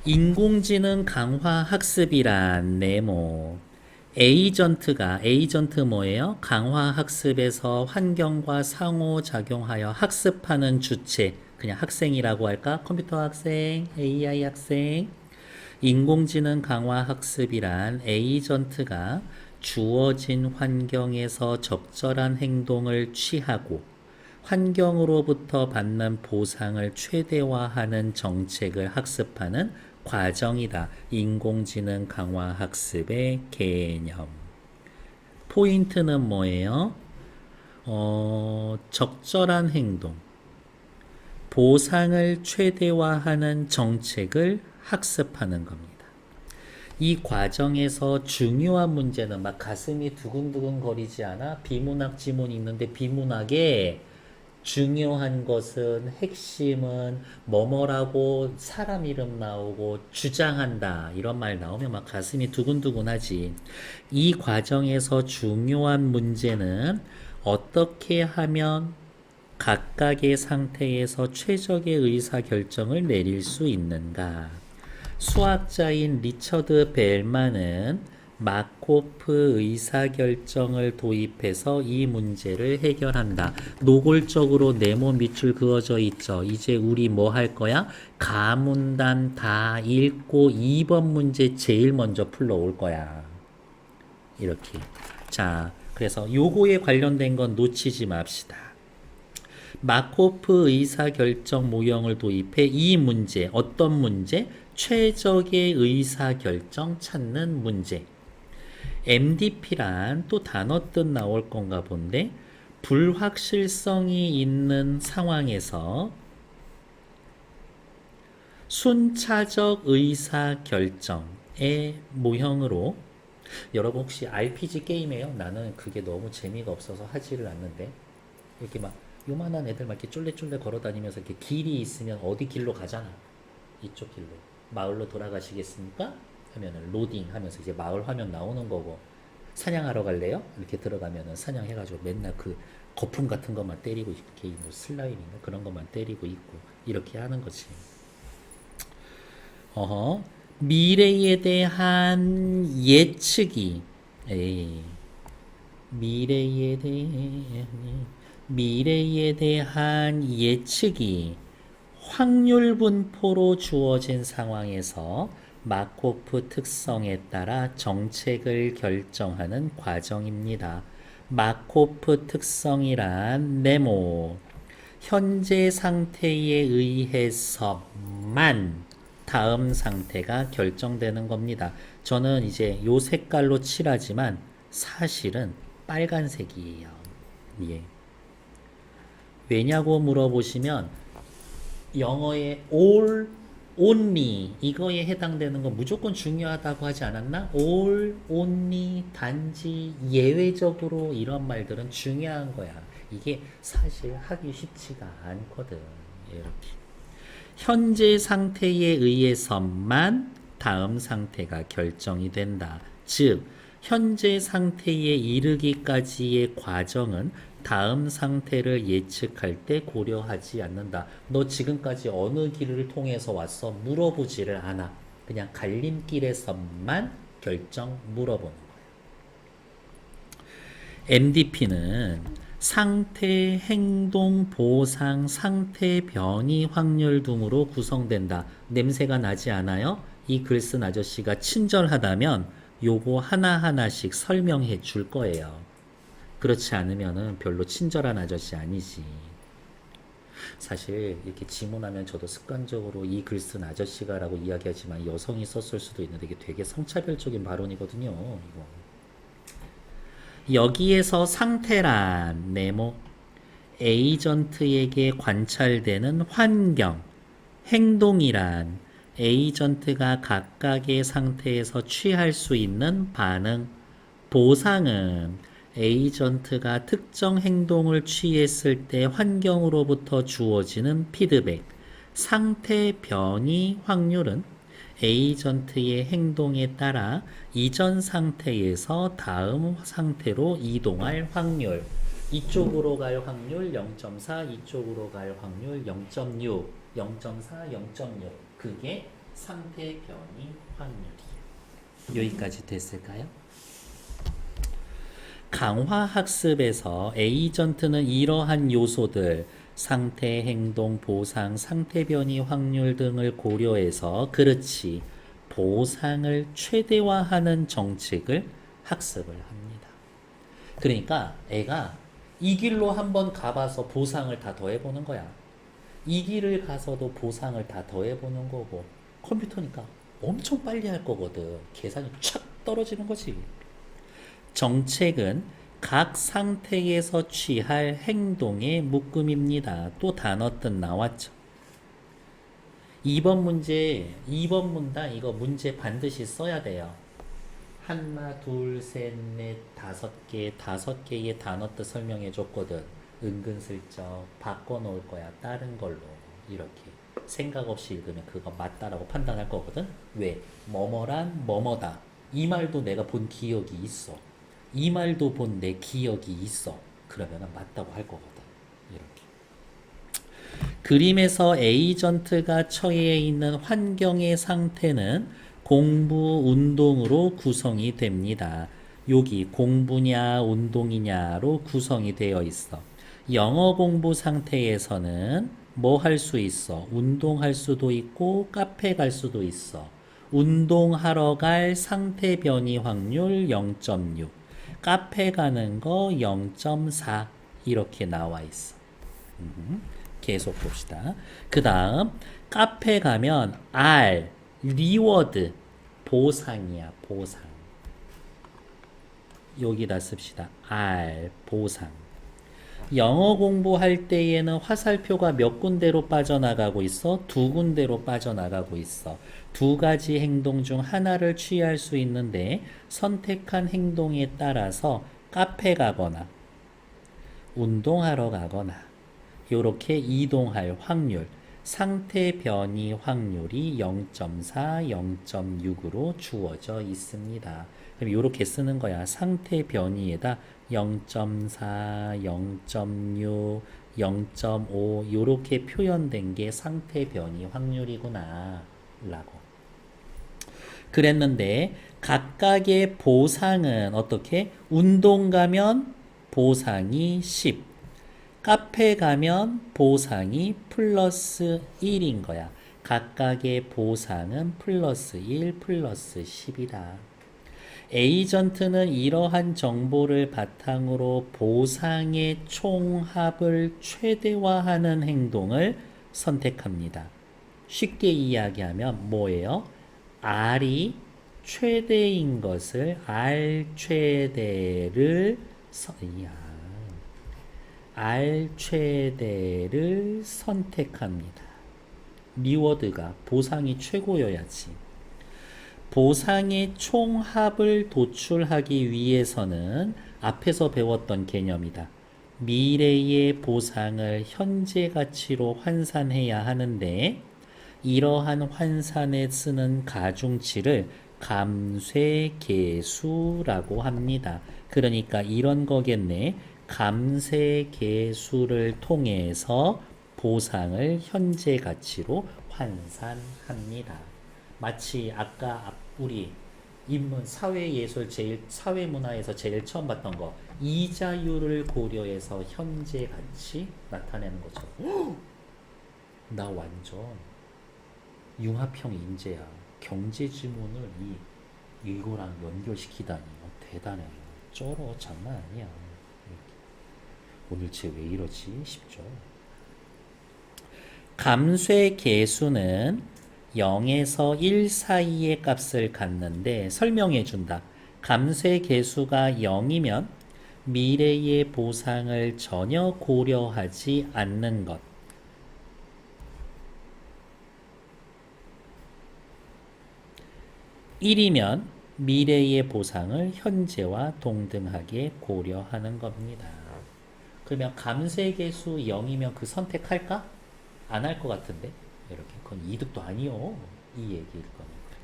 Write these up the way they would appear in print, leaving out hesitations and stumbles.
인공지능 강화 학습이란 네모. 에이전트 뭐예요? 강화 학습에서 환경과 상호작용하여 학습하는 주체. 그냥 학생이라고 할까? 컴퓨터 학생, AI 학생. 인공지능 강화 학습이란 에이전트가 주어진 환경에서 적절한 행동을 취하고 환경으로부터 받는 보상을 최대화하는 정책을 학습하는 과정이다. 인공지능 강화 학습의 개념. 포인트는 뭐예요? 적절한 행동, 보상을 최대화하는 정책을 학습하는 겁니다. 이 과정에서 중요한 문제는 막 가슴이 두근두근 거리지 않아? 비문학 지문이 있는데 비문학에 중요한 것은 핵심은 뭐뭐라고 사람 이름 나오고 주장한다 이런 말 나오면 막 가슴이 두근두근하지. 이 과정에서 중요한 문제는 어떻게 하면 각각의 상태에서 최적의 의사결정을 내릴 수 있는가. 수학자인 리처드 벨만은 마코프 의사결정을 도입해서 이 문제를 해결한다. 노골적으로 네모 밑줄 그어져 있죠. 이제 우리 뭐 할 거야? 가문단 다 읽고 2번 문제 제일 먼저 풀러올 거야. 이렇게. 자, 그래서 요거에 관련된 건 놓치지 맙시다. 마코프 의사결정 모형을 도입해 이 문제, 어떤 문제? 최적의 의사결정 찾는 문제. MDP란 또 단어 뜻 나올 건가 본데, 불확실성이 있는 상황에서 순차적 의사결정의 모형으로. 여러분 혹시 RPG 게임해요? 나는 그게 너무 재미가 없어서 하지를 않는데, 이렇게 막 요만한 애들 막 이렇게 쫄래쫄래 걸어 다니면서 이렇게 길이 있으면 어디 길로 가잖아. 이쪽 길로. 마을로 돌아가시겠습니까? 하면은 로딩 하면서 이제 마을 화면 나오는 거고, 사냥하러 갈래요? 이렇게 들어가면은 사냥해가지고 맨날 그 거품 같은 것만 때리고 이렇게 뭐 슬라임인가 그런 것만 때리고 있고 이렇게 하는 거지. 어허. 미래에 대한 예측이. 에이. 미래에 대한 미래에 대한 예측이 확률 분포로 주어진 상황에서 마코프 특성에 따라 정책을 결정하는 과정입니다. 마코프 특성이란 네모, 현재 상태에 의해서만 다음 상태가 결정되는 겁니다. 저는 이제 요 색깔로 칠하지만 사실은 빨간색이에요. 예. 왜냐고 물어보시면 영어의 all, only 이거에 해당되는 거 무조건 중요하다고 하지 않았나? all, only, 단지, 예외적으로 이런 말들은 중요한 거야. 이게 사실 하기 쉽지가 않거든. 이렇게. 현재 상태에 의해서만 다음 상태가 결정이 된다. 즉, 현재 상태에 이르기까지의 과정은 다음 상태를 예측할 때 고려하지 않는다. 너 지금까지 어느 길을 통해서 왔어? 물어보지를 않아. 그냥 갈림길에서만 결정 물어보는 거야. MDP는 상태, 행동, 보상, 상태 변이 확률 등으로 구성된다. 냄새가 나지 않아요? 이 글 쓴 아저씨가 친절하다면 요거 하나하나씩 설명해 줄 거예요. 그렇지 않으면은 별로 친절한 아저씨 아니지. 사실 이렇게 지문하면 저도 습관적으로 이 글 쓴 아저씨가라고 이야기하지만 여성이 썼을 수도 있는데 이게 되게 성차별적인 발언이거든요. 이거. 여기에서 상태란 네모, 에이전트에게 관찰되는 환경, 행동이란 에이전트가 각각의 상태에서 취할 수 있는 반응, 보상은 에이전트가 특정 행동을 취했을 때 환경으로부터 주어지는 피드백, 상태 변이 확률은 에이전트의 행동에 따라 이전 상태에서 다음 상태로 이동할 확률. 이쪽으로 갈 확률 0.4, 이쪽으로 갈 확률 0.6, 0.4, 0.6. 그게 상태 변이 확률이에요. 여기까지 됐을까요? 강화 학습에서 에이전트는 이러한 요소들, 상태, 행동, 보상, 상태 변이 확률 등을 고려해서 그렇지 보상을 최대화하는 정책을 학습을 합니다. 그러니까 애가 이 길로 한번 가봐서 보상을 다 더해보는 거야. 이 길을 가서도 보상을 다 더해보는 거고, 컴퓨터니까 엄청 빨리 할 거거든. 계산이 촥 떨어지는 거지. 정책은 각 상태에서 취할 행동의 묶음입니다. 또 단어 뜻 나왔죠. 2번 문제, 2번 문단 이거 문제 반드시 써야 돼요. 한마, 둘, 셋, 넷, 5개, 5개의 단어 뜻 설명해 줬거든. 은근슬쩍 바꿔놓을 거야. 다른 걸로. 이렇게. 생각 없이 읽으면 그거 맞다라고 판단할 거거든. 왜? 뭐뭐란 뭐뭐다. 이 말도 내가 본 기억이 있어. 이 말도 본 내 기억이 있어. 그러면 맞다고 할 거거든. 이렇게. 그림에서 에이전트가 처해 있는 환경의 상태는 공부, 운동으로 구성이 됩니다. 여기 공부냐, 운동이냐로 구성이 되어 있어. 영어 공부 상태에서는 뭐 할 수 있어? 운동할 수도 있고, 카페 갈 수도 있어. 운동하러 갈 상태 변이 확률 0.6. 카페 가는 거 0.4. 이렇게 나와 있어. 계속 봅시다. 그 다음, 카페 가면 R, 리워드, 보상이야, 보상. 여기다 씁시다. R, 보상. 영어 공부할 때에는 화살표가 몇 군데로 빠져나가고 있어? 2군데로 빠져나가고 있어. 2가지 행동 중 하나를 취할 수 있는데 선택한 행동에 따라서 카페 가거나 운동하러 가거나 이렇게 이동할 확률, 상태 변이 확률이 0.4, 0.6으로 주어져 있습니다. 그럼 이렇게 쓰는 거야. 상태 변이에다 0.4, 0.6, 0.5 이렇게 표현된 게 상태 변이 확률이구나 라고. 그랬는데 각각의 보상은 어떻게? 운동 가면 보상이 10, 카페 가면 보상이 플러스 1인 거야. 각각의 보상은 플러스 1, 플러스 10이다. 에이전트는 이러한 정보를 바탕으로 보상의 총합을 최대화하는 행동을 선택합니다. 쉽게 이야기하면 뭐예요? R이 최대인 것을 R 최대를 R 최대를 선택합니다. 리워드가 보상이 최고여야지. 보상의 총합을 도출하기 위해서는 앞에서 배웠던 개념이다. 미래의 보상을 현재 가치로 환산해야 하는데 이러한 환산에 쓰는 가중치를 감쇄계수라고 합니다. 그러니까 이런 거겠네. 감쇄계수를 통해서 보상을 현재 가치로 환산합니다. 마치 아까 우리 인문 사회예술 사회문화에서 제일 처음 봤던 거 이자율을 고려해서 현재 가치 나타내는 거죠. 나 완전 융합형 인재야. 경제지문을 이거랑 연결시키다니 대단해. 쩔어. 장난 아니야. 오늘 쟤 왜 이러지 싶죠. 감쇄계수는 0에서 1 사이의 값을 갖는데 설명해 준다. 감쇄계수가 0이면 미래의 보상을 전혀 고려하지 않는 것. 1이면 미래의 보상을 현재와 동등하게 고려하는 겁니다. 그러면 감쇄계수 0이면 그 선택할까? 안 할 것 같은데? 이렇게. 그건 이득도 아니요. 이 얘기일 거니까.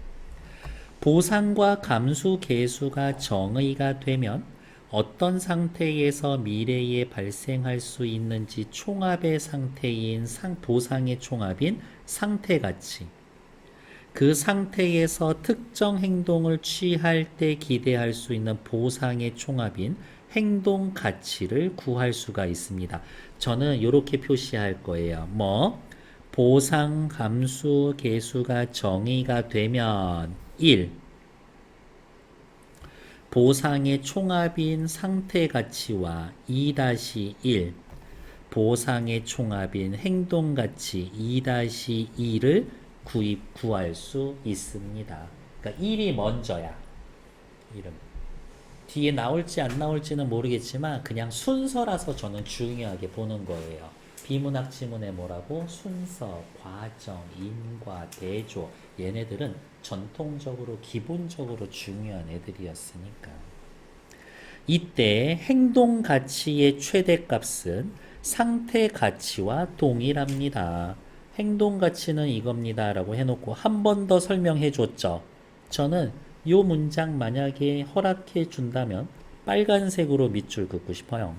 보상과 감수계수가 정의가 되면 어떤 상태에서 미래에 발생할 수 있는지 총합의 상태인 보상의 총합인 상태가치. 그 상태에서 특정 행동을 취할 때 기대할 수 있는 보상의 총합인 행동 가치를 구할 수가 있습니다. 저는 이렇게 표시할 거예요. 뭐 보상 함수 계수가 정의가 되면 1. 보상의 총합인 상태 가치와 2-1 보상의 총합인 행동 가치 2-2를 구할 수 있습니다. 그러니까 1이 먼저야. 이름. 뒤에 나올지 안 나올지는 모르겠지만 그냥 순서라서 저는 중요하게 보는 거예요. 비문학 지문에 뭐라고? 순서, 과정, 인과, 대조. 얘네들은 전통적으로 기본적으로 중요한 애들이었으니까. 이때 행동 가치의 최대값은 상태 가치와 동일합니다. 행동 가치는 이겁니다 라고 해놓고 한 번 더 설명해 줬죠. 저는 요 문장 만약에 허락해 준다면 빨간색으로 밑줄 긋고 싶어요.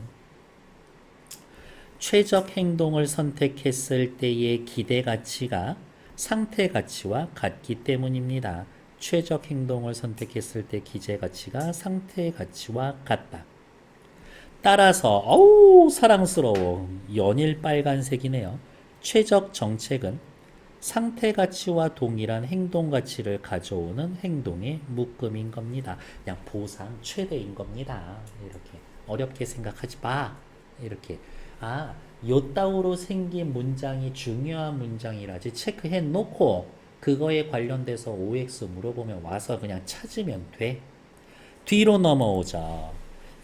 최적 행동을 선택했을 때의 기대 가치가 상태 가치와 같기 때문입니다. 최적 행동을 선택했을 때 기대 가치가 상태 가치와 같다. 따라서 어우 사랑스러워. 연일 빨간색이네요. 최적 정책은 상태 가치와 동일한 행동 가치를 가져오는 행동의 묶음인 겁니다. 그냥 보상 최대인 겁니다. 이렇게 어렵게 생각하지 마. 이렇게 요따구로 생긴 문장이 중요한 문장이라지 체크해 놓고 그거에 관련돼서 OX 물어보면 와서 그냥 찾으면 돼. 뒤로 넘어오자.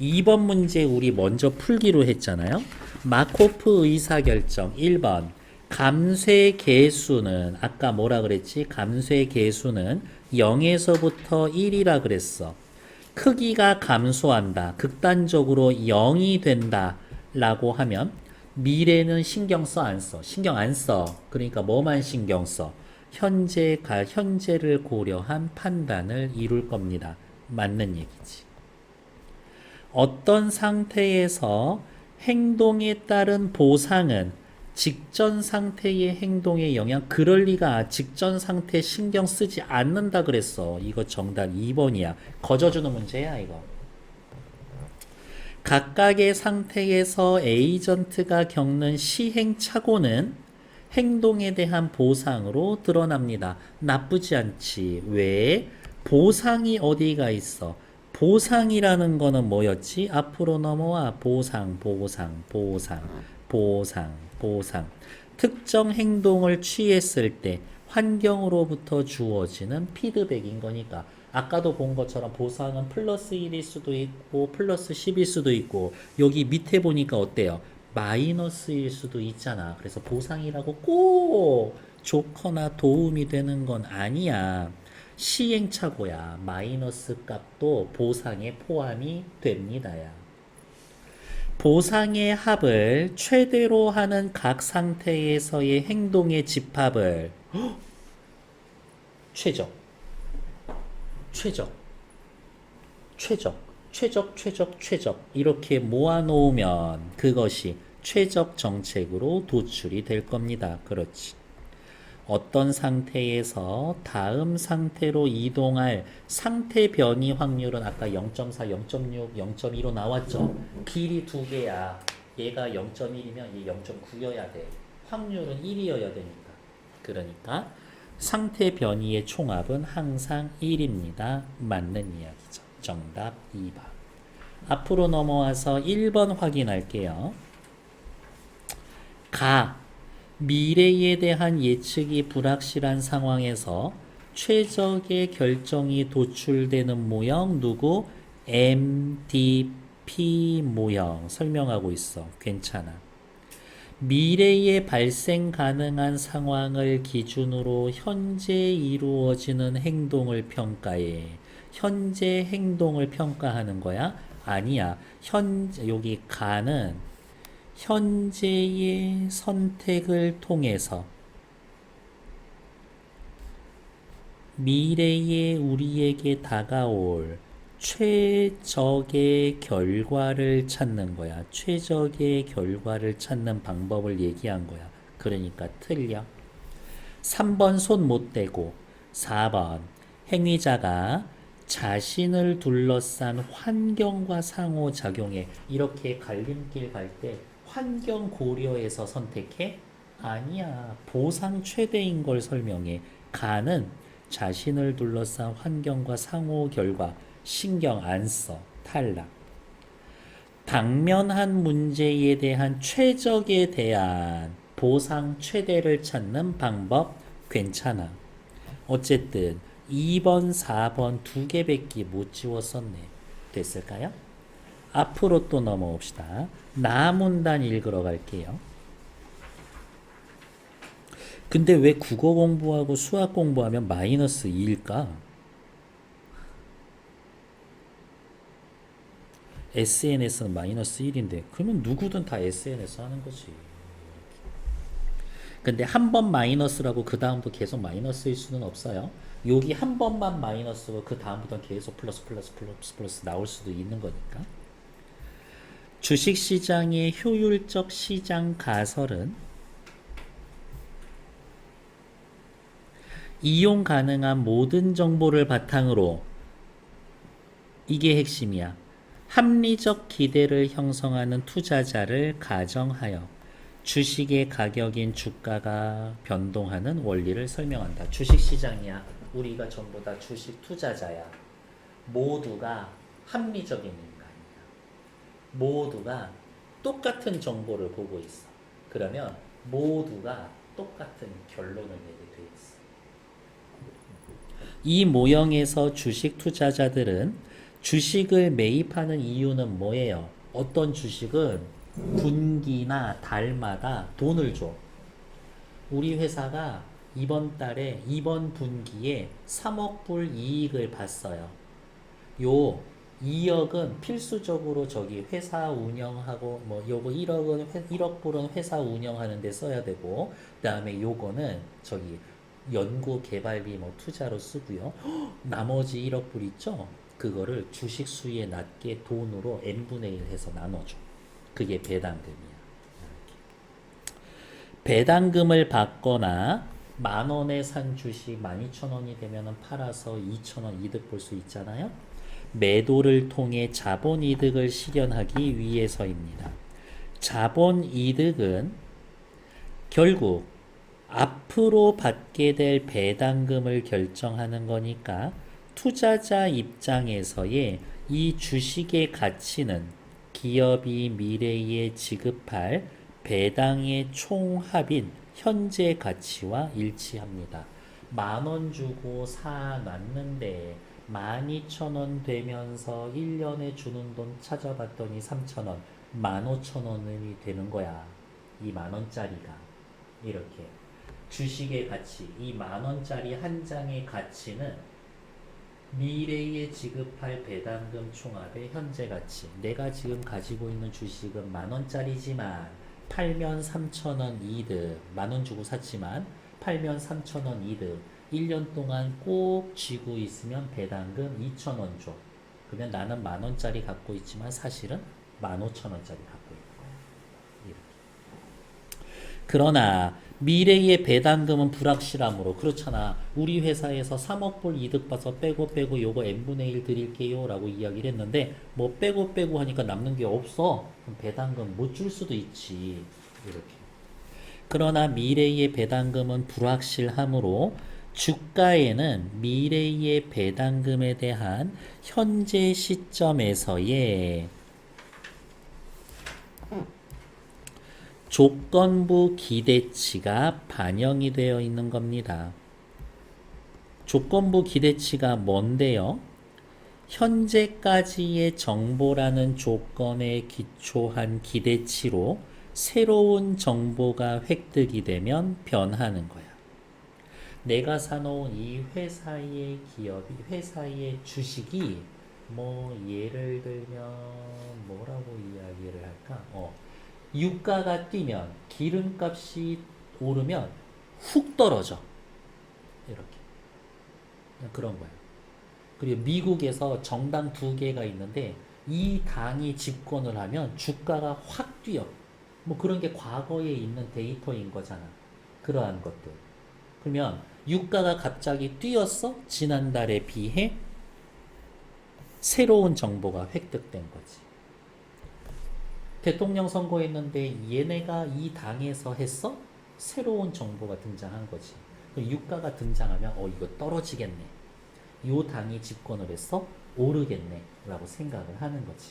2번 문제 우리 먼저 풀기로 했잖아요. 마코프 의사결정 1번 감쇄 계수는 아까 뭐라 그랬지? 감쇄 계수는 0에서부터 1이라 그랬어. 크기가 감소한다. 극단적으로 0이 된다. 라고 하면 미래는 신경 써, 안 써? 신경 안 써. 그러니까 뭐만 신경 써? 현재를 고려한 판단을 이룰 겁니다. 맞는 얘기지. 어떤 상태에서 행동에 따른 보상은 직전 상태의 행동에 영향, 그럴 리가 직전 상태 신경 쓰지 않는다 그랬어. 이거 정답 2번이야. 거저주는 문제야, 이거. 각각의 상태에서 에이전트가 겪는 시행착오는 행동에 대한 보상으로 드러납니다. 나쁘지 않지. 왜? 보상이 어디가 있어? 보상이라는 거는 뭐였지? 앞으로 넘어와. 보상. 특정 행동을 취했을 때 환경으로부터 주어지는 피드백인 거니까 아까도 본 것처럼 보상은 플러스 1일 수도 있고 플러스 10일 수도 있고 여기 밑에 보니까 어때요? 마이너스일 수도 있잖아. 그래서 보상이라고 꼭 좋거나 도움이 되는 건 아니야. 시행착오야. 마이너스 값도 보상에 포함이 됩니다야. 보상의 합을 최대로 하는 각 상태에서의 행동의 집합을 최적 이렇게 모아놓으면 그것이 최적 정책으로 도출이 될 겁니다. 그렇지. 어떤 상태에서 다음 상태로 이동할 상태 변이 확률은 아까 0.4, 0.6, 0.2로 나왔죠. 길이 두 개야. 얘가 0.1이면 얘 0.9여야 돼. 확률은 1이어야 되니까. 그러니까 상태 변이의 총합은 항상 1입니다. 맞는 이야기죠. 정답 2번. 앞으로 넘어와서 1번 확인할게요. 미래에 대한 예측이 불확실한 상황에서 최적의 결정이 도출되는 모형 누구? MDP 모형 설명하고 있어. 괜찮아. 미래에 발생 가능한 상황을 기준으로 현재 이루어지는 행동을 평가해. 현재 행동을 평가하는 거야? 아니야. 여기 가는 현재의 선택을 통해서 미래에 우리에게 다가올 최적의 결과를 찾는 거야. 최적의 결과를 찾는 방법을 얘기한 거야. 그러니까 틀려. 3번 손 못 대고 4번 행위자가 자신을 둘러싼 환경과 상호작용에 이렇게 갈림길 갈 때 환경 고려해서 선택해? 아니야. 보상 최대인 걸 설명해. 가는 자신을 둘러싼 환경과 상호 결과 신경 안 써. 탈락. 당면한 문제에 대한 최적에 대한 보상 최대를 찾는 방법 괜찮아. 어쨌든 2번, 4번 두 개밖에 못 지웠었네. 됐을까요? 앞으로 또 넘어옵시다. 나문단 읽으러 갈게요. 근데 왜 국어 공부하고 수학 공부하면 마이너스 2일까? SNS는 마이너스 1인데 그러면 누구든 다 SNS 하는 거지. 근데 한 번 마이너스라고 그 다음도 계속 마이너스일 수는 없어요. 여기 한 번만 마이너스고 그 다음부터는 계속 플러스 플러스 플러스 플러스 나올 수도 있는 거니까. 주식시장의 효율적 시장 가설은 이용 가능한 모든 정보를 바탕으로, 이게 핵심이야. 합리적 기대를 형성하는 투자자를 가정하여 주식의 가격인 주가가 변동하는 원리를 설명한다. 주식시장이야. 우리가 전부 다 주식 투자자야. 모두가 합리적인 인간이야. 모두가 똑같은 정보를 보고 있어. 그러면 모두가 똑같은 결론을 내게 돼 있어. 이 모형에서 주식 투자자들은 주식을 매입하는 이유는 뭐예요? 어떤 주식은 분기나 달마다 돈을 줘. 우리 회사가 이번 달에 이번 분기에 3억 불 이익을 봤어요. 요 2억은 필수적으로 저기 회사 운영하고 뭐 요거 1억 불은 회사 운영하는 데 써야 되고, 그다음에 요거는 저기 연구 개발비 뭐 투자로 쓰고요. 나머지 1억 불 있죠? 그거를 주식 수익에 낮게 돈으로 n분의 1 해서 나눠줘. 그게 배당금이야. 배당금을 받거나 만 원에 산 주식 12,000원이 되면 팔아서 2,000원 이득 볼 수 있잖아요. 매도를 통해 자본이득을 실현하기 위해서입니다. 자본이득은 결국 앞으로 받게 될 배당금을 결정하는 거니까 투자자 입장에서의 이 주식의 가치는 기업이 미래에 지급할 배당의 총합인 현재 가치와 일치합니다. 10,000원 주고 사놨는데 12,000원 되면서 1년에 주는 돈 찾아봤더니 3,000원, 15,000원이 되는 거야. 이 10,000원짜리가. 이렇게. 주식의 가치, 이 10,000원짜리 한 장의 가치는 미래에 지급할 배당금 총합의 현재 가치. 내가 지금 가지고 있는 주식은 10,000원짜리지만 팔면 3,000원 이득. 10,000원 주고 샀지만 팔면 3,000원 이득. 1년 동안 꼭 쥐고 있으면 배당금 2,000원 줘. 그러면 나는 10,000원짜리 갖고 있지만 사실은 15,000원짜리 갖고 있는 거야. 이렇게. 그러나 미래의 배당금은 불확실하므로, 그렇잖아. 우리 회사에서 3억 불 이득 봐서 빼고 요거 n분의 1 드릴게요 라고 이야기를 했는데 뭐 빼고 하니까 남는 게 없어. 그럼 배당금 못 줄 수도 있지. 이렇게. 그러나 미래의 배당금은 불확실하므로 주가에는 미래의 배당금에 대한 현재 시점에서의 조건부 기대치가 반영이 되어 있는 겁니다. 조건부 기대치가 뭔데요? 현재까지의 정보라는 조건에 기초한 기대치로 새로운 정보가 획득이 되면 변하는 거야. 내가 사놓은 이 회사의 기업이, 회사의 주식이 뭐 예를 들면 뭐라고 이야기를 할까? 유가가 뛰면, 기름값이 오르면 훅 떨어져. 이렇게. 그런 거예요. 그리고 미국에서 정당 두 개가 있는데 이 당이 집권을 하면 주가가 확 뛰어. 뭐 그런 게 과거에 있는 데이터인 거잖아. 그러한 것들. 그러면 유가가 갑자기 뛰었어? 지난달에 비해 새로운 정보가 획득된 거지. 대통령 선거했는데 얘네가 이 당에서 했어? 새로운 정보가 등장한 거지. 유가가 등장하면 이거 떨어지겠네. 요 당이 집권을 했어? 오르겠네. 라고 생각을 하는 거지.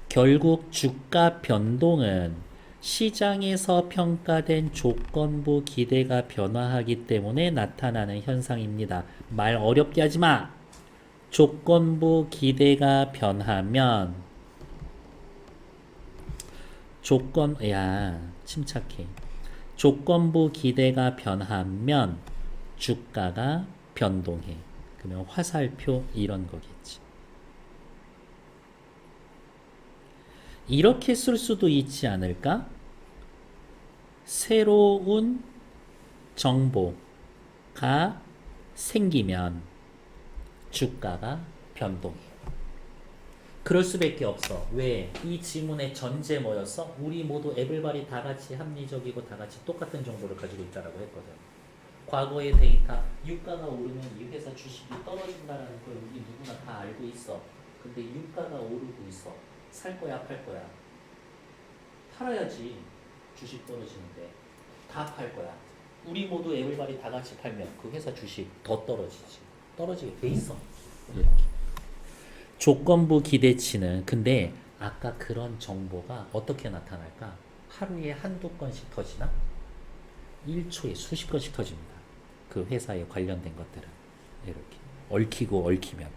결국 주가 변동은 시장에서 평가된 조건부 기대가 변화하기 때문에 나타나는 현상입니다. 말 어렵게 하지 마! 조건부 기대가 변하면 침착해. 조건부 기대가 변하면 주가가 변동해. 그러면 화살표 이런 거겠지. 이렇게 쓸 수도 있지 않을까? 새로운 정보가 생기면 주가가 변동해. 그럴 수밖에 없어. 왜? 이 지문의 전제 뭐였어? 우리 모두 에블바리 다 같이 합리적이고 다 같이 똑같은 정보를 가지고 있다라고 했거든. 과거의 데이터, 유가가 오르면 이 회사 주식이 떨어진다는 걸 우리 누구나 다 알고 있어. 근데 유가가 오르고 있어. 살 거야, 팔 거야? 팔아야지. 주식 떨어지는데. 다 팔 거야. 우리 모두 에블바리 다 같이 팔면 그 회사 주식 더 떨어지지. 떨어지게 돼 있어. 이렇게. 조건부 기대치는 근데 아까 그런 정보가 어떻게 나타날까? 하루에 한두 건씩 터지나? 1초에 수십 건씩 터집니다. 그 회사에 관련된 것들은 이렇게 얽히고 얽히면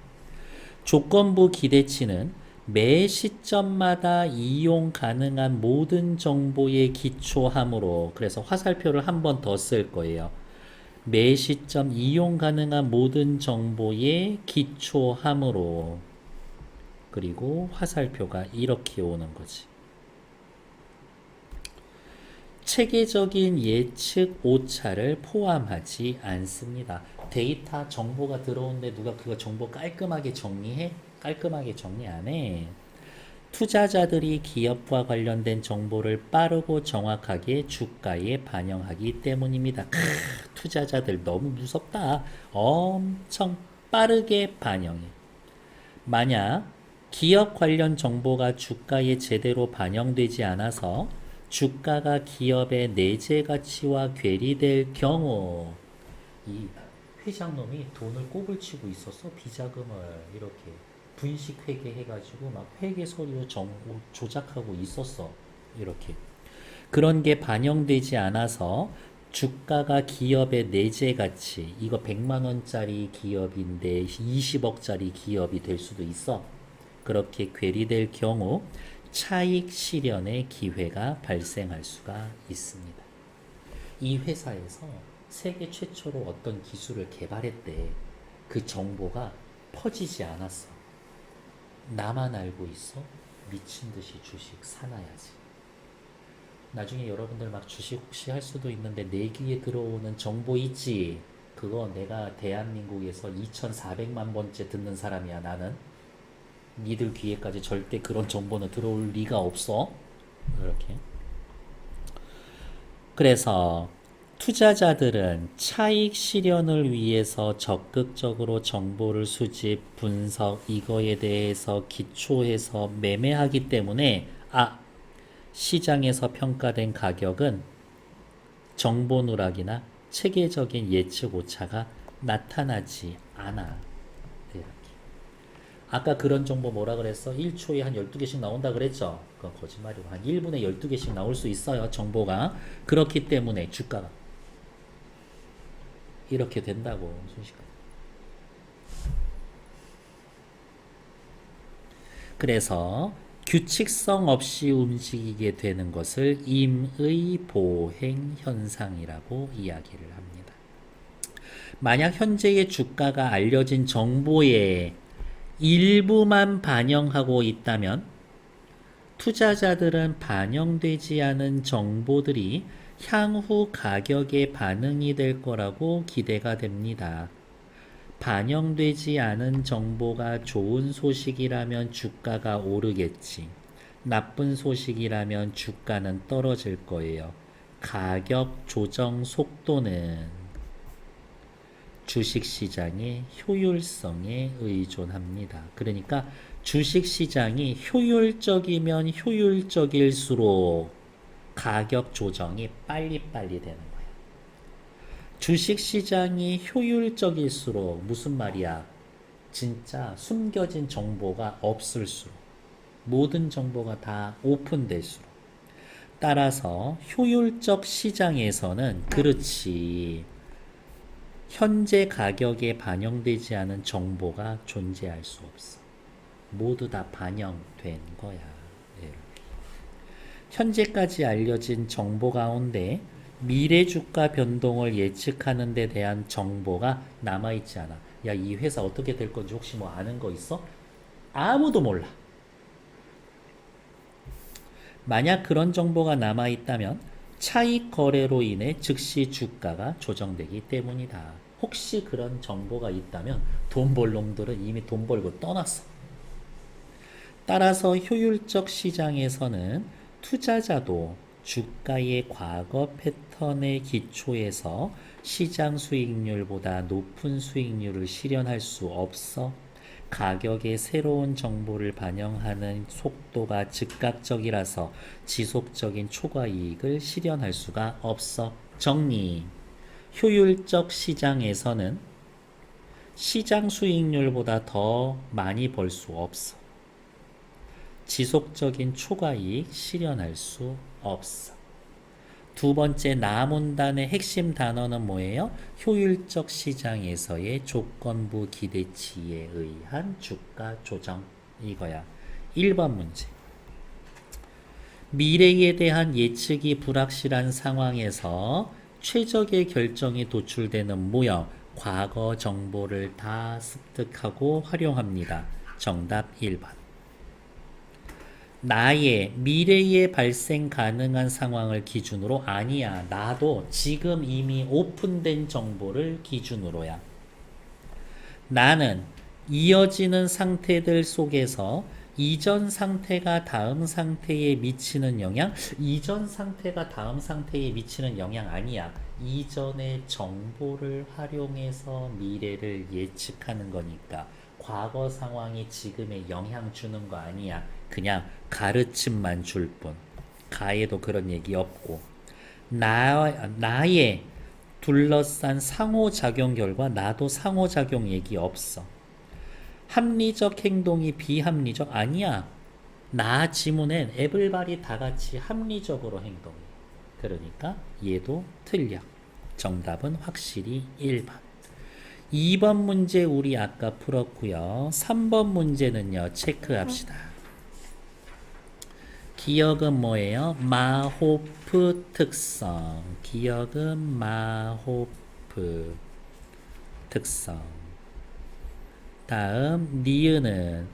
조건부 기대치는 매 시점마다 이용 가능한 모든 정보에 기초하므로 그래서 화살표를 한 번 더 쓸 거예요. 매 시점 이용 가능한 모든 정보에 기초하므로 그리고 화살표가 이렇게 오는 거지. 체계적인 예측 오차를 포함하지 않습니다. 데이터 정보가 들어오는데 누가 그거 정보 깔끔하게 정리해? 깔끔하게 정리 안 해. 투자자들이 기업과 관련된 정보를 빠르고 정확하게 주가에 반영하기 때문입니다. 투자자들 너무 무섭다. 엄청 빠르게 반영해. 만약 기업 관련 정보가 주가에 제대로 반영되지 않아서 주가가 기업의 내재 가치와 괴리될 경우 이 회장놈이 돈을 꼬불 치고 있었어. 비자금을 이렇게 분식 회계해가지고 막 회계 서류 조작하고 있었어. 이렇게 그런 게 반영되지 않아서 주가가 기업의 내재 가치 이거 100만 원짜리 기업인데 20억짜리 기업이 될 수도 있어. 그렇게 괴리될 경우 차익 실현의 기회가 발생할 수가 있습니다. 이 회사에서 세계 최초로 어떤 기술을 개발했대. 그 정보가 퍼지지 않았어. 나만 알고 있어? 미친 듯이 주식 사놔야지. 나중에 여러분들 막 주식 혹시 할 수도 있는데 내 귀에 들어오는 정보 있지? 그거 내가 대한민국에서 2400만 번째 듣는 사람이야. 나는 니들 귀에까지 절대 그런 정보는 들어올 리가 없어. 이렇게. 그래서 투자자들은 차익 실현을 위해서 적극적으로 정보를 수집, 분석, 이거에 대해서 기초해서 매매하기 때문에 시장에서 평가된 가격은 정보 누락이나 체계적인 예측 오차가 나타나지 않아. 이렇게. 아까 그런 정보 뭐라 그랬어? 1초에 한 12개씩 나온다 그랬죠? 그건 거짓말이고 한 1분에 12개씩 나올 수 있어요. 정보가. 그렇기 때문에 주가가 이렇게 된다고. 순식간에. 그래서 규칙성 없이 움직이게 되는 것을 임의보행 현상이라고 이야기를 합니다. 만약 현재의 주가가 알려진 정보의 일부만 반영하고 있다면 투자자들은 반영되지 않은 정보들이 향후 가격에 반응이 될 거라고 기대가 됩니다. 반영되지 않은 정보가 좋은 소식이라면 주가가 오르겠지. 나쁜 소식이라면 주가는 떨어질 거예요. 가격 조정 속도는 주식시장의 효율성에 의존합니다. 그러니까 주식시장이 효율적이면 효율적일수록 가격 조정이 빨리빨리 되는 거예요. 주식시장이 효율적일수록 무슨 말이야? 진짜 숨겨진 정보가 없을수록 모든 정보가 다 오픈될수록 따라서 효율적 시장에서는 그렇지 현재 가격에 반영되지 않은 정보가 존재할 수 없어. 모두 다 반영된 거야. 네. 현재까지 알려진 정보 가운데 미래 주가 변동을 예측하는 데 대한 정보가 남아있지 않아. 야, 이 회사 어떻게 될 건지 혹시 뭐 아는 거 있어? 아무도 몰라. 만약 그런 정보가 남아있다면 차익 거래로 인해 즉시 주가가 조정되기 때문이다. 혹시 그런 정보가 있다면 돈 벌 놈들은 이미 돈 벌고 떠났어. 따라서 효율적 시장에서는 투자자도 주가의 과거 패턴에 기초해서 시장 수익률보다 높은 수익률을 실현할 수 없어. 가격의 새로운 정보를 반영하는 속도가 즉각적이라서 지속적인 초과 이익을 실현할 수가 없어. 정리. 효율적 시장에서는 시장 수익률보다 더 많이 벌 수 없어. 지속적인 초과 이익 실현할 수 없어. 두 번째 나문단의 핵심 단어는 뭐예요? 효율적 시장에서의 조건부 기대치에 의한 주가 조정. 이거야. 1번 문제. 미래에 대한 예측이 불확실한 상황에서 최적의 결정이 도출되는 모형, 과거 정보를 다 습득하고 활용합니다. 정답 1번. 나의 미래에 발생 가능한 상황을 기준으로 아니야. 나도 지금 이미 오픈된 정보를 기준으로야. 나는 이어지는 상태들 속에서 이전 상태가 다음 상태에 미치는 영향? 이전 상태가 다음 상태에 미치는 영향 아니야. 이전의 정보를 활용해서 미래를 예측하는 거니까 과거 상황이 지금에 영향 주는 거 아니야. 그냥 가르침만 줄 뿐. 가에도 그런 얘기 없고. 나의 둘러싼 상호작용 결과 나도 상호작용 얘기 없어. 합리적 행동이 비합리적 아니야. 나 지문엔 에블바리 다 같이 합리적으로 행동해. 그러니까 얘도 틀려. 정답은 확실히 1번. 2번 문제 우리 아까 풀었고요. 3번 문제는요. 체크합시다. 기억은 뭐예요? 마호프 특성. 기억은 마호프 특성. 다음 니은은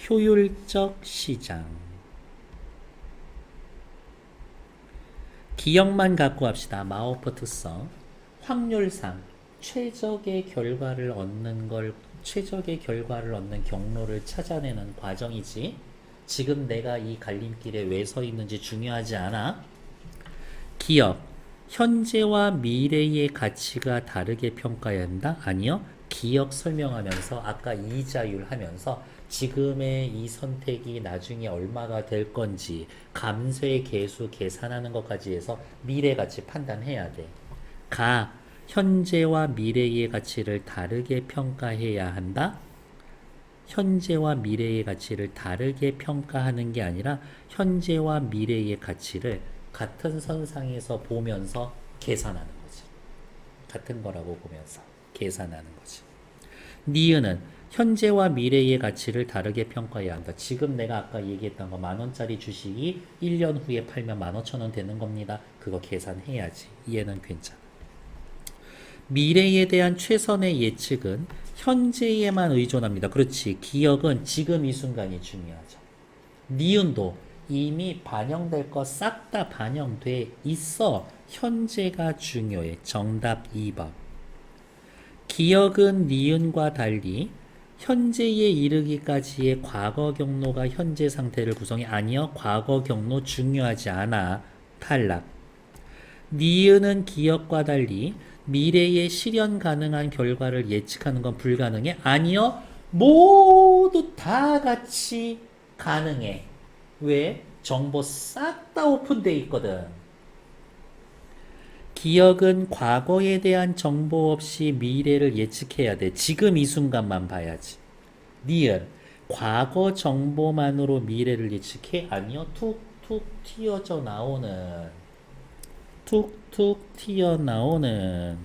효율적 시장. 기억만 갖고 합시다. 마호프 특성. 확률상 최적의 결과를 얻는 경로를 찾아내는 과정이지. 지금 내가 이 갈림길에 왜 서 있는지 중요하지 않아. 기억, 현재와 미래의 가치가 다르게 평가해야 한다? 아니요. 기억 설명하면서 아까 이자율 하면서 지금의 이 선택이 나중에 얼마가 될 건지 감세 계수 계산하는 것까지 해서 미래 가치 판단해야 돼. 현재와 미래의 가치를 다르게 평가해야 한다? 현재와 미래의 가치를 다르게 평가하는 게 아니라 현재와 미래의 가치를 같은 선상에서 보면서 계산하는 거지. 같은 거라고 보면서 계산하는 거지. 니은은 현재와 미래의 가치를 다르게 평가해야 한다. 지금 내가 아까 얘기했던 거 10,000원짜리 주식이 1년 후에 팔면 15,000원 되는 겁니다. 그거 계산해야지. 얘는 괜찮아. 미래에 대한 최선의 예측은 현재에만 의존합니다. 그렇지. 기억은 지금 이 순간이 중요하죠. 니은도 이미 반영될 거 싹 다 반영돼 있어. 현재가 중요해. 정답 2번. 기억은 니은과 달리 현재에 이르기까지의 과거 경로가 현재 상태를 구성해. 아니요. 과거 경로 중요하지 않아. 탈락. 니은은 기억과 달리 미래에 실현 가능한 결과를 예측하는 건 불가능해? 아니요. 모두 다 같이 가능해. 왜? 정보 싹 다 오픈돼 있거든. 기억은 과거에 대한 정보 없이 미래를 예측해야 돼. 지금 이 순간만 봐야지. 니은 과거 정보만으로 미래를 예측해? 아니요. 툭툭 튀어져 나오는 툭툭 튀어나오는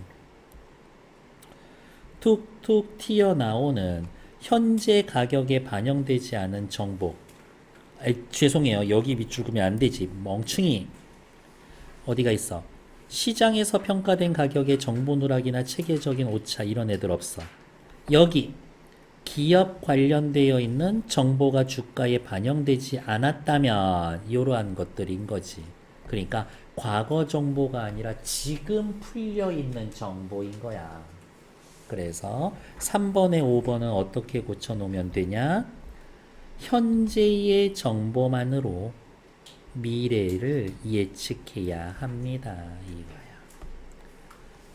툭툭 튀어나오는 현재 가격에 반영되지 않은 정보. 죄송해요. 여기 밑줄 그으면 안 되지. 멍충이. 어디가 있어? 시장에서 평가된 가격의 정보 누락이나 체계적인 오차 이런 애들 없어. 여기 기업 관련되어 있는 정보가 주가에 반영되지 않았다면 이러한 것들인 거지. 그러니까 과거 정보가 아니라 지금 풀려 있는 정보인 거야. 그래서 3번에 5번은 어떻게 고쳐놓으면 되냐? 현재의 정보만으로 미래를 예측해야 합니다. 이거야.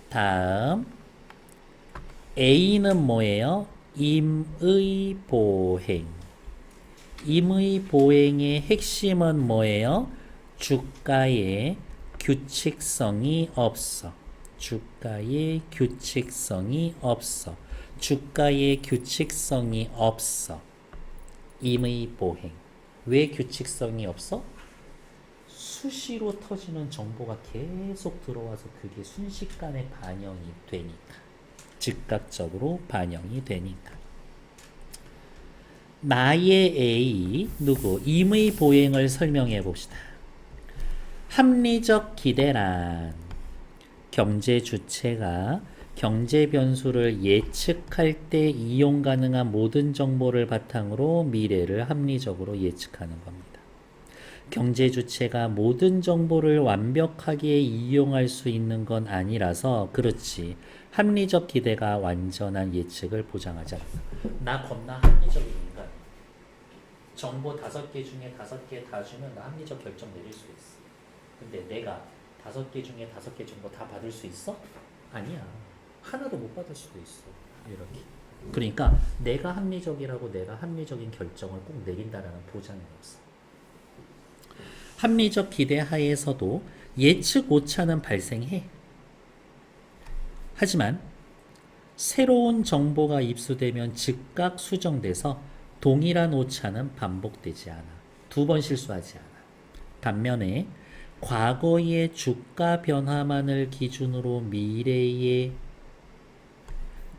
다음 A는 뭐예요? 임의 보행. 임의 보행의 핵심은 뭐예요? 주가에 규칙성이 없어. 주가에 규칙성이 없어. 주가에 규칙성이 없어. 임의 보행. 왜 규칙성이 없어? 수시로 터지는 정보가 계속 들어와서 그게 순식간에 반영이 되니까. 즉각적으로 반영이 되니까. 나의 A 누구? 임의 보행을 설명해 봅시다. 합리적 기대란 경제 주체가 경제 변수를 예측할 때 이용 가능한 모든 정보를 바탕으로 미래를 합리적으로 예측하는 겁니다. 경제 주체가 모든 정보를 완벽하게 이용할 수 있는 건 아니라서 그렇지. 합리적 기대가 완전한 예측을 보장하지 않는다. 나 겁나 합리적인 인간. 정보 5개 중에 5개 다 주면 나 합리적 결정 내릴 수 있어. 근데 내가 5개 중에 5개 정보 다 받을 수 있어? 아니야. 하나도 못 받을 수도 있어. 이렇게. 그러니까 내가 합리적이라고 내가 합리적인 결정을 꼭 내린다라는 보장이 없어. 합리적 기대 하에서도 예측 오차는 발생해. 하지만 새로운 정보가 입수되면 즉각 수정돼서 동일한 오차는 반복되지 않아. 2번 실수하지 않아. 반면에 과거의 주가 변화만을 기준으로 미래의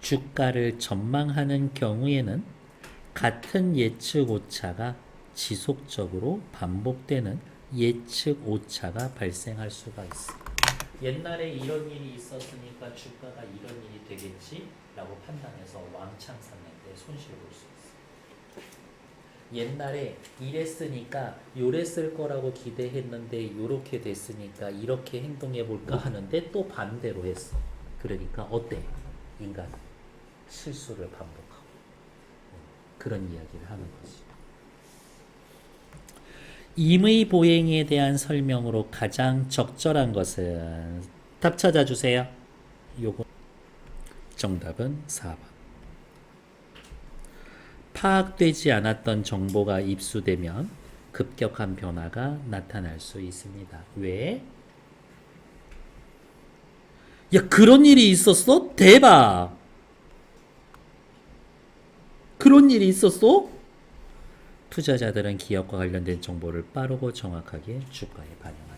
주가를 전망하는 경우에는 같은 예측 오차가 지속적으로 반복되는 예측 오차가 발생할 수가 있어. 옛날에 이런 일이 있었으니까 주가가 이런 일이 되겠지 라고 판단해서 왕창 샀는데 손실 볼 수 있어. 옛날에 이랬으니까 요랬을 거라고 기대했는데 요렇게 됐으니까 이렇게 행동해 볼까 하는데 또 반대로 했어. 그러니까 어때? 인간 실수를 반복하고 그런 이야기를 하는 거지. 임의 보행에 대한 설명으로 가장 적절한 것은 답 찾아주세요. 요거 정답은 4번. 파악되지 않았던 정보가 입수되면 급격한 변화가 나타날 수 있습니다. 왜? 야, 그런 일이 있었어? 대박! 그런 일이 있었어? 투자자들은 기업과 관련된 정보를 빠르고 정확하게 주가에 반영합니다.